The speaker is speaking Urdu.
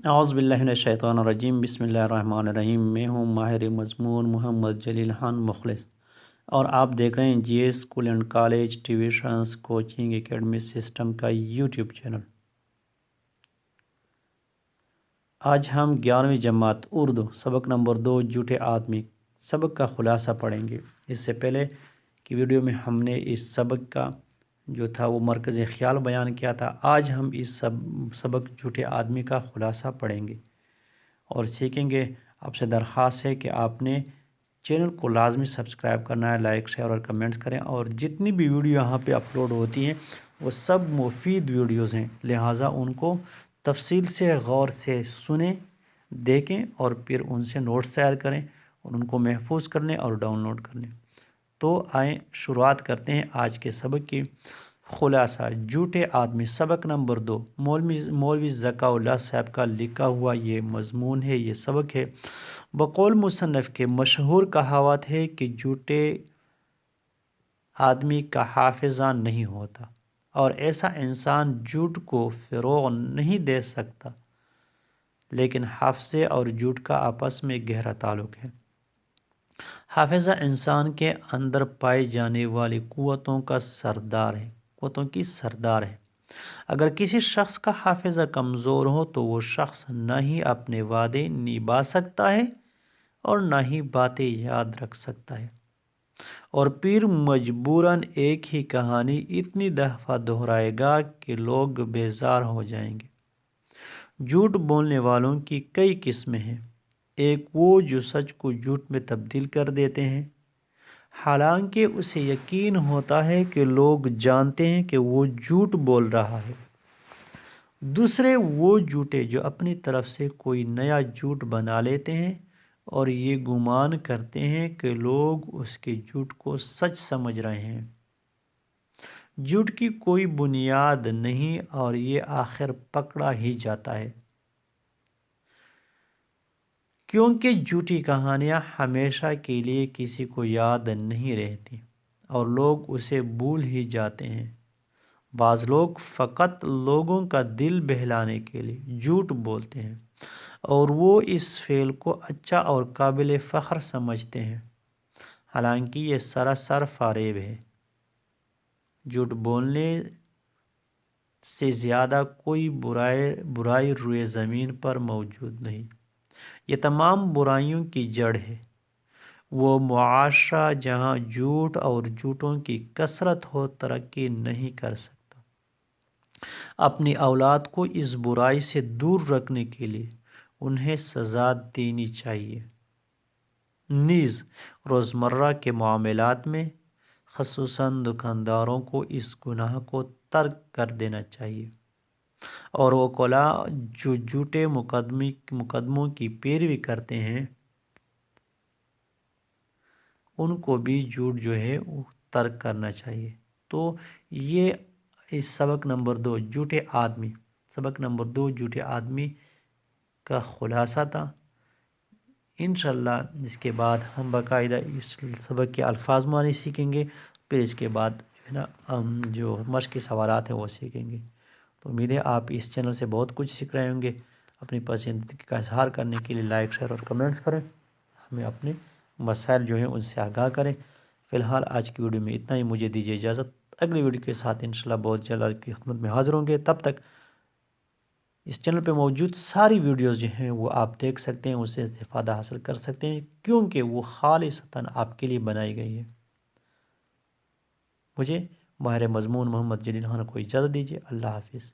اعوذ باللہ من الشیطان الرجیم، بسم اللہ الرحمن الرحیم۔ میں ہوں ماہر مضمون محمد جلیل خان مخلص، اور آپ دیکھ رہے ہیں G S school and college tuitions coaching academy system کا یوٹیوب چینل۔ آج ہم 11ویں جماعت اردو سبق نمبر 2 جھوٹے آدمی سبق کا خلاصہ پڑھیں گے۔ اس سے پہلے کی ویڈیو میں ہم نے اس سبق کا جو تھا وہ مرکز خیال بیان کیا تھا۔ آج ہم اس سبق جھوٹے آدمی کا خلاصہ پڑھیں گے اور سیکھیں گے۔ آپ سے درخواست ہے کہ آپ نے چینل کو لازمی سبسکرائب کرنا ہے، لائک شیئر اور کمنٹس کریں، اور جتنی بھی ویڈیو یہاں پہ اپلوڈ ہوتی ہیں وہ سب مفید ویڈیوز ہیں، لہٰذا ان کو تفصیل سے غور سے سنیں، دیکھیں اور پھر ان سے نوٹس تیار کریں اور ان کو محفوظ کر لیں اور ڈاؤن لوڈ کر لیں۔ تو آئیں شروعات کرتے ہیں آج کے سبق کی۔ خلاصہ جھوٹے آدمی سبق نمبر 2، مولوی ذکا اللہ صاحب کا لکھا ہوا یہ مضمون ہے، یہ سبق ہے۔ بقول مصنف کے مشہور کہاوت ہے کہ جھوٹے آدمی کا حافظہ نہیں ہوتا، اور ایسا انسان جھوٹ کو فروغ نہیں دے سکتا، لیکن حافظے اور جھوٹ کا آپس میں گہرا تعلق ہے۔ حافظہ انسان کے اندر پائی جانے والی قوتوں کی سردار ہے۔ اگر کسی شخص کا حافظہ کمزور ہو تو وہ شخص نہ ہی اپنے وعدے نبھا سکتا ہے اور نہ ہی باتیں یاد رکھ سکتا ہے، اور پھر مجبوراً ایک ہی کہانی اتنی دفعہ دہرائے گا کہ لوگ بیزار ہو جائیں گے۔ جھوٹ بولنے والوں کی کئی قسمیں ہیں۔ ایک وہ جو سچ کو جھوٹ میں تبدیل کر دیتے ہیں، حالانکہ اسے یقین ہوتا ہے کہ لوگ جانتے ہیں کہ وہ جھوٹ بول رہا ہے۔ دوسرے وہ جھوٹے جو اپنی طرف سے کوئی نیا جھوٹ بنا لیتے ہیں اور یہ گمان کرتے ہیں کہ لوگ اس کے جھوٹ کو سچ سمجھ رہے ہیں۔ جھوٹ کی کوئی بنیاد نہیں اور یہ آخر پکڑا ہی جاتا ہے، کیونکہ جھوٹی کہانیاں ہمیشہ کے لیے کسی کو یاد نہیں رہتی اور لوگ اسے بھول ہی جاتے ہیں۔ بعض لوگ فقط لوگوں کا دل بہلانے کے لیے جھوٹ بولتے ہیں اور وہ اس فعل کو اچھا اور قابل فخر سمجھتے ہیں، حالانکہ یہ سراسر فریب ہے۔ جھوٹ بولنے سے زیادہ کوئی برائی روئے زمین پر موجود نہیں۔ یہ تمام برائیوں کی جڑ ہے۔ وہ معاشرہ جہاں جھوٹ اور جھوٹوں کی کثرت ہو ترقی نہیں کر سکتا۔ اپنی اولاد کو اس برائی سے دور رکھنے کے لیے انہیں سزا دینی چاہیے۔ نیز روزمرہ کے معاملات میں خصوصاً دکانداروں کو اس گناہ کو ترک کر دینا چاہیے، اور وکلاء جو جھوٹے مقدموں کی پیروی کرتے ہیں ان کو بھی جھوٹ جو ہے وہ ترک کرنا چاہیے۔ تو یہ اس سبق نمبر 2 جھوٹے آدمی کا خلاصہ تھا۔ انشاءاللہ اس کے بعد ہم باقاعدہ اس سبق کے الفاظ معنی سیکھیں گے، پھر اس کے بعد جو ہے نا ہم جو مشق کے سوالات ہیں وہ سیکھیں گے۔ تو امید ہے آپ اس چینل سے بہت کچھ سیکھ رہے ہوں گے۔ اپنی پسندیدگی کا اظہار کرنے کے لیے لائک شیئر اور کمنٹس کریں، ہمیں اپنے مسائل جو ہیں ان سے آگاہ کریں۔ فی الحال آج کی ویڈیو میں اتنا ہی، مجھے دیجیے اجازت۔ اگلی ویڈیو کے ساتھ انشاءاللہ بہت جلد آپ کی خدمت میں حاضر ہوں گے۔ تب تک اس چینل پہ موجود ساری ویڈیوز جو ہیں وہ آپ دیکھ سکتے ہیں، اس سے استفادہ حاصل کر سکتے ہیں، کیونکہ وہ خالصتاً آپ کے لیے بنائی گئی ہے۔ مجھے ماہر مضمون محمد جلیل خان کو اجازت دیجیے۔ اللہ حافظ۔